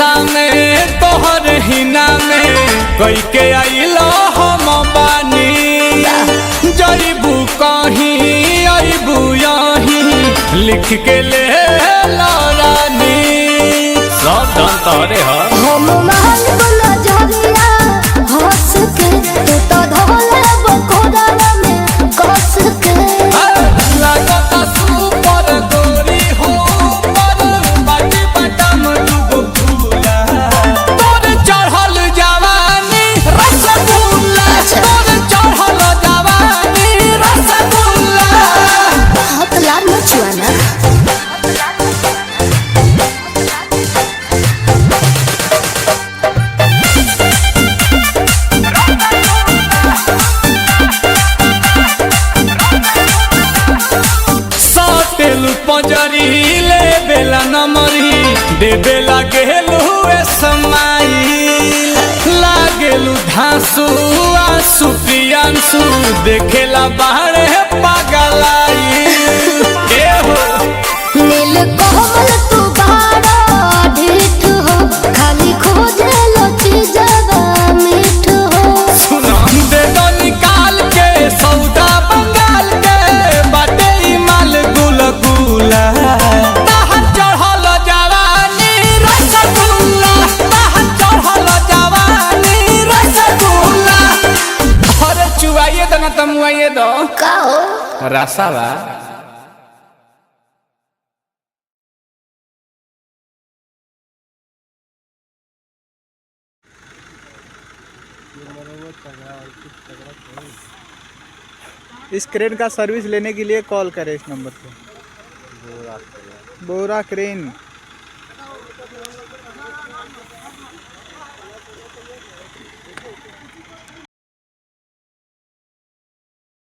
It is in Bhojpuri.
नशा में तोहर हिना में कई के आइलो हम बानी जईबू कहीं अबू यहीं लिख के ले रानी सब धन तोरे हम मान बोला जरिया हंस के तू तो धोले बकोड़ा में कस के लागता सुपर गोरी हो पर बाटी बटम दुगो फूला तोर चढ़ल जवानी रसगुल्ला तोर चढ़ल जवानी रसगुल्ला बहुत लाल मचुआना पंजरी ले बेला नमरी दे बेला गेलू समाई लागेलू धांसू आंसू प्रियांशु देखेला बाहरे पागलाई ए हो नील कोमल तू बाड़ा ढीठ हो खाली खोजे लो चीजवा मीठ हो सुना दे दो निकाल के सौदा बंगाल के बाटे ई माल गुल गुला ताहर चढ़ल जवानी रसगुल्ला ताहर चढ़ल जवानी रसगुल्ला अरे चुवाइए दो ना तमुआइए दो का हो रसावा इस क्रेन का सर्विस लेने के लिए कॉल करें इस नंबर पे। बोरा क्रेन।